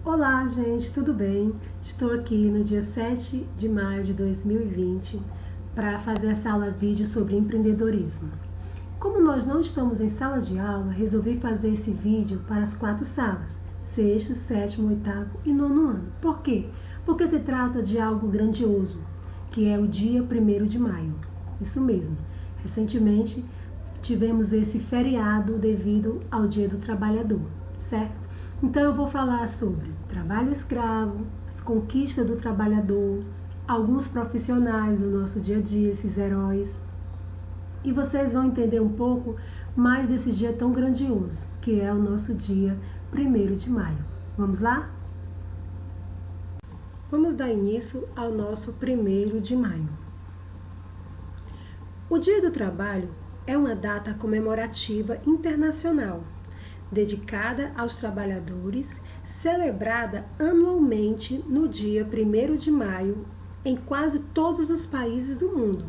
Olá, gente, tudo bem? Estou aqui no dia 7 de maio de 2020 para fazer essa aula vídeo sobre empreendedorismo. Como nós não estamos em sala de aula, resolvi fazer esse vídeo para as 4 salas, sexto, sétimo, oitavo e nono ano. Por quê? Porque se trata de algo grandioso, que é o dia 1º de maio. Isso mesmo, recentemente tivemos esse feriado devido ao Dia do Trabalhador, certo? Então eu vou falar sobre trabalho escravo, as conquistas do trabalhador, alguns profissionais do nosso dia a dia, esses heróis. E vocês vão entender um pouco mais desse dia tão grandioso, que é o nosso dia 1º de maio. Vamos lá? Vamos dar início ao nosso 1º de maio. O Dia do Trabalho é uma data comemorativa internacional, dedicada aos trabalhadores, celebrada anualmente no dia 1º de maio em quase todos os países do mundo,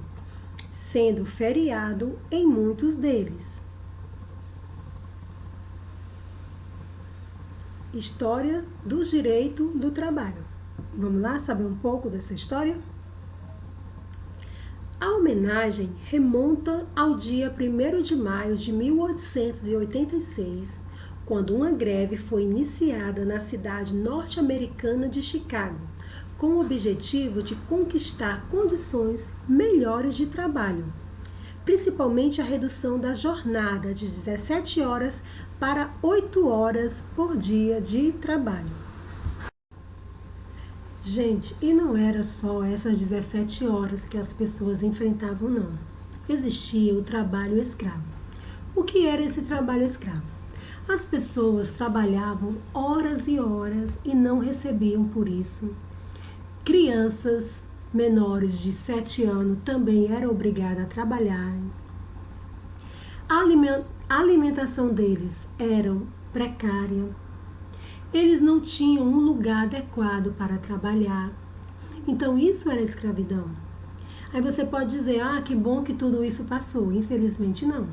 sendo feriado em muitos deles. História do direito do trabalho. Vamos lá saber um pouco dessa história? A homenagem remonta ao dia 1º de maio de 1886, quando uma greve foi iniciada na cidade norte-americana de Chicago, com o objetivo de conquistar condições melhores de trabalho, principalmente a redução da jornada de 17 horas para 8 horas por dia de trabalho. Gente, e não era só essas 17 horas que as pessoas enfrentavam, não. Existia o trabalho escravo. O que era esse trabalho escravo? As pessoas trabalhavam horas e horas e não recebiam por isso. Crianças menores de 7 anos também eram obrigadas a trabalhar. A alimentação deles era precária. Eles não tinham um lugar adequado para trabalhar. Então isso era escravidão. Aí você pode dizer, que bom que tudo isso passou. Infelizmente não.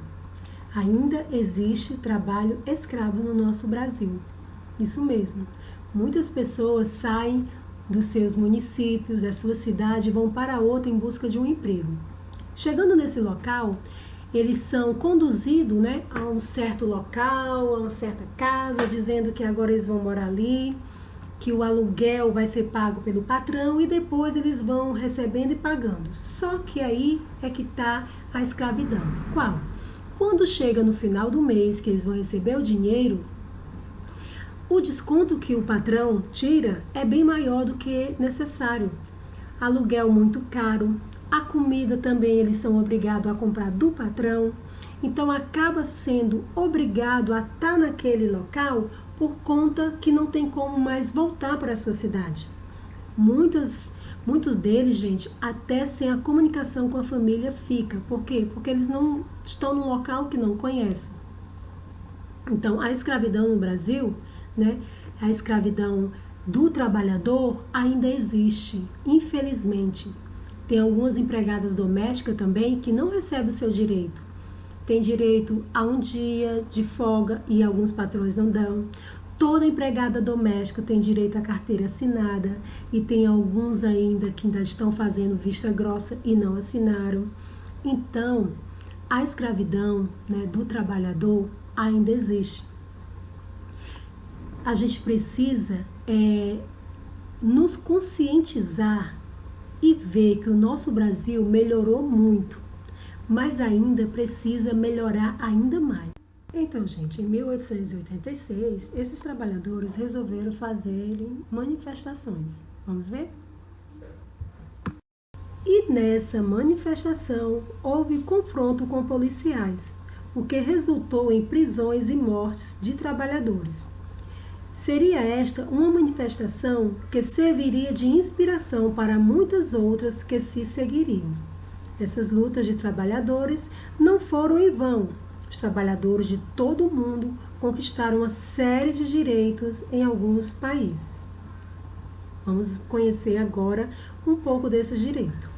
Ainda existe trabalho escravo no nosso Brasil. Isso mesmo. Muitas pessoas saem dos seus municípios, da sua cidade, e vão para outra em busca de um emprego. Chegando nesse local, eles são conduzidos, a um certo local, a uma certa casa, dizendo que agora eles vão morar ali, que o aluguel vai ser pago pelo patrão e depois eles vão recebendo e pagando. Só que aí é que está a escravidão. Qual? Quando chega no final do mês que eles vão receber o dinheiro, o desconto que o patrão tira é bem maior do que necessário. Aluguel muito caro, a comida também eles são obrigados a comprar do patrão, então acaba sendo obrigado a estar naquele local por conta que não tem como mais voltar para a sua cidade. Muitos deles, gente, até sem a comunicação com a família fica. Por quê? Porque eles não estão num local que não conhecem. Então, a escravidão no Brasil, a escravidão do trabalhador ainda existe, infelizmente. Tem algumas empregadas domésticas também que não recebem o seu direito. Tem direito a um dia de folga e alguns patrões não dão. Toda empregada doméstica tem direito à carteira assinada e tem alguns ainda que ainda estão fazendo vista grossa e não assinaram. Então, a escravidão, do trabalhador ainda existe. A gente precisa nos conscientizar e ver que o nosso Brasil melhorou muito, mas ainda precisa melhorar ainda mais. Então, gente, em 1886, esses trabalhadores resolveram fazer manifestações. Vamos ver? E nessa manifestação houve confronto com policiais, o que resultou em prisões e mortes de trabalhadores. Seria esta uma manifestação que serviria de inspiração para muitas outras que se seguiriam. Essas lutas de trabalhadores não foram em vão. Os trabalhadores de todo o mundo conquistaram uma série de direitos em alguns países. Vamos conhecer agora um pouco desses direitos.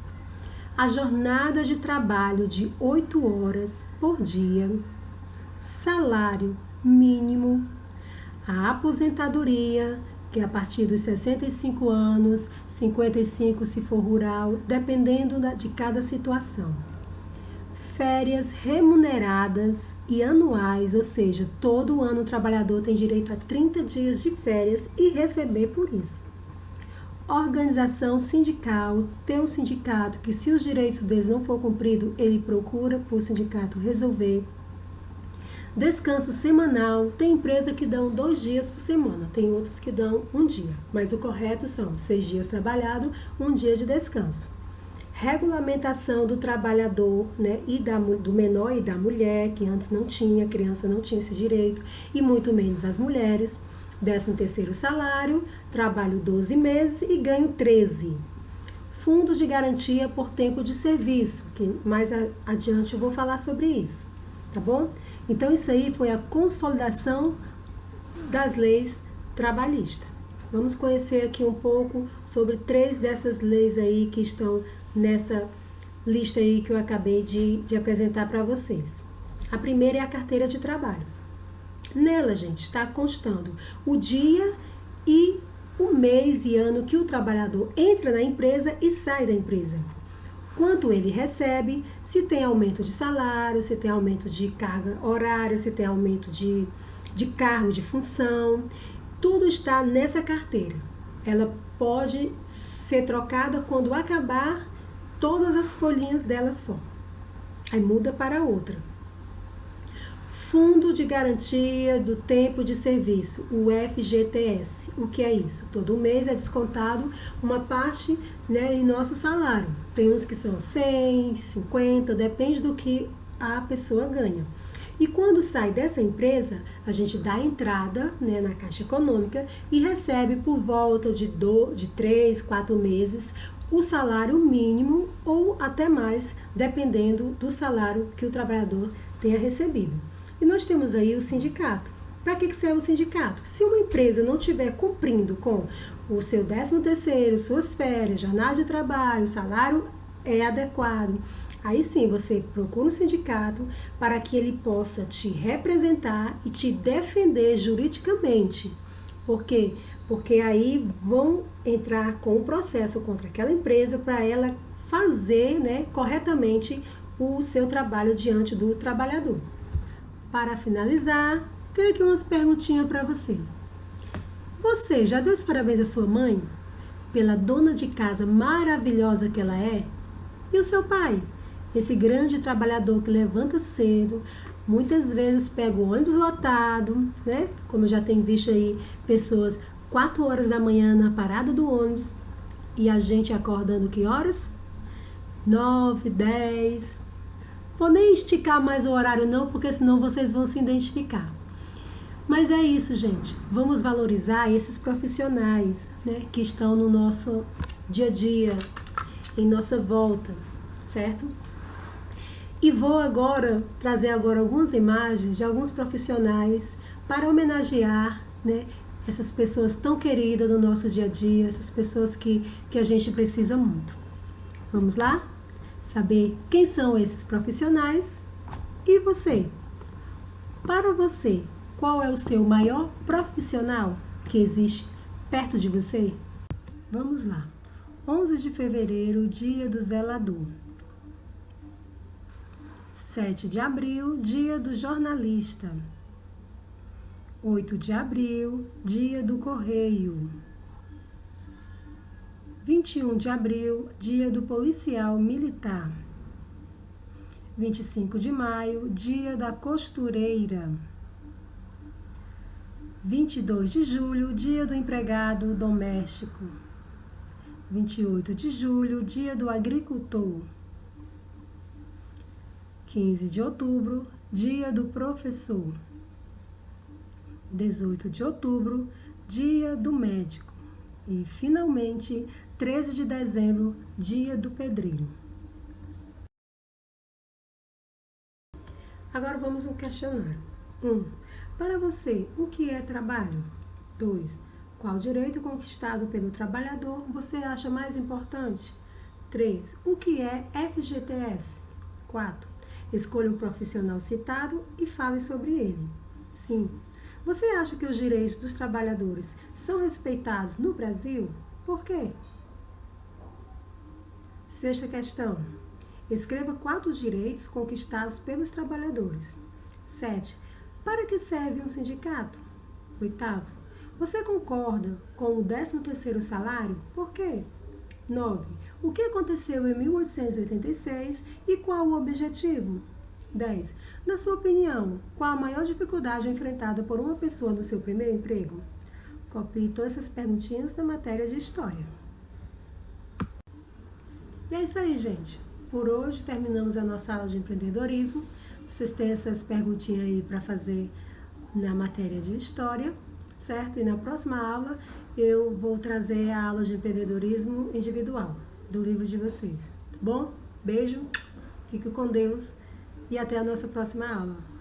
A jornada de trabalho de 8 horas por dia, salário mínimo, a aposentadoria que é a partir dos 65 anos, 55 se for rural, dependendo de cada situação. Férias remuneradas e anuais, ou seja, todo ano o trabalhador tem direito a 30 dias de férias e receber por isso. Organização sindical, ter um sindicato que, se os direitos deles não for cumprido, ele procura para o sindicato resolver. Descanso semanal, tem empresa que dão 2 dias por semana, tem outras que dão 1 dia, mas o correto são 6 dias trabalhado, 1 dia de descanso. Regulamentação do trabalhador, né, e do menor e da mulher, que antes não tinha, criança não tinha esse direito, e muito menos as mulheres. 13º salário, trabalho 12 meses e ganho 13. Fundo de garantia por tempo de serviço, que mais adiante eu vou falar sobre isso, tá bom? Então isso aí foi a consolidação das leis trabalhistas. Vamos conhecer aqui um pouco sobre 3 dessas leis aí que estão nessa lista aí que eu acabei de apresentar para vocês. A primeira é a carteira de trabalho. Nela, gente, está constando o dia e o mês e ano que o trabalhador entra na empresa e sai da empresa. Quanto ele recebe, se tem aumento de salário, se tem aumento de carga horária, se tem aumento de cargo, de função. Tudo está nessa carteira. Ela pode ser trocada quando acabar todas as folhinhas dela só. Aí muda para outra. Fundo de Garantia do Tempo de Serviço, o FGTS. O que é isso? Todo mês é descontado uma parte, né, em nosso salário. Tem uns que são 100, 50, depende do que a pessoa ganha. E quando sai dessa empresa, a gente dá entrada, né, na Caixa Econômica e recebe por volta de 3, 4 meses o salário mínimo ou até mais, dependendo do salário que o trabalhador tenha recebido. E nós temos aí o sindicato. Para que serve o sindicato? Se uma empresa não estiver cumprindo com o seu 13º, suas férias, jornada de trabalho, o salário é adequado, aí sim você procura um sindicato para que ele possa te representar e te defender juridicamente. Por quê? Porque aí vão entrar com um processo contra aquela empresa para ela fazer, né, corretamente o seu trabalho diante do trabalhador. Para finalizar, tenho aqui umas perguntinhas para você. Você já deu os parabéns à sua mãe pela dona de casa maravilhosa que ela é? E o seu pai? Esse grande trabalhador que levanta cedo, muitas vezes pega o ônibus lotado, né? Como eu já tenho visto aí pessoas 4 horas da manhã na parada do ônibus e a gente acordando que horas? 9, 10. Vou nem esticar mais o horário não, porque senão vocês vão se identificar. Mas é isso, gente. Vamos valorizar esses profissionais, né, que estão no nosso dia a dia, em nossa volta, certo? E vou agora trazer algumas imagens de alguns profissionais para homenagear, né, essas pessoas tão queridas no nosso dia a dia, essas pessoas que a gente precisa muito. Vamos lá? Saber quem são esses profissionais. E você? Para você, qual é o seu maior profissional que existe perto de você? Vamos lá. 11 de fevereiro, dia do zelador. 7 de abril, dia do jornalista. 8 de abril, dia do correio. 21 de abril, dia do policial militar. 25 de maio, dia da costureira. 22 de julho, dia do empregado doméstico. 28 de julho, dia do agricultor. 15 de outubro, dia do professor. 18 de outubro, dia do médico. E, finalmente, 13 de dezembro, dia do pedreiro. Agora vamos ao questionário. 1. Para você, o que é trabalho? 2. Qual direito conquistado pelo trabalhador você acha mais importante? 3. O que é FGTS? 4. Escolha um profissional citado e fale sobre ele. 5. Você acha que os direitos dos trabalhadores são respeitados no Brasil? Por quê? Sexta questão. Escreva 4 direitos conquistados pelos trabalhadores. 7. Para que serve um sindicato? 8. Você concorda com o 13º salário? Por quê? 9. O que aconteceu em 1886 e qual o objetivo? 10. Na sua opinião, qual a maior dificuldade enfrentada por uma pessoa no seu primeiro emprego? Copie todas essas perguntinhas na matéria de História. E é isso aí, gente. Por hoje terminamos a nossa aula de empreendedorismo. Vocês têm essas perguntinhas aí para fazer na matéria de História, certo? E na próxima aula eu vou trazer a aula de empreendedorismo individual do livro de vocês. Tá bom? Beijo, fique com Deus e até a nossa próxima aula.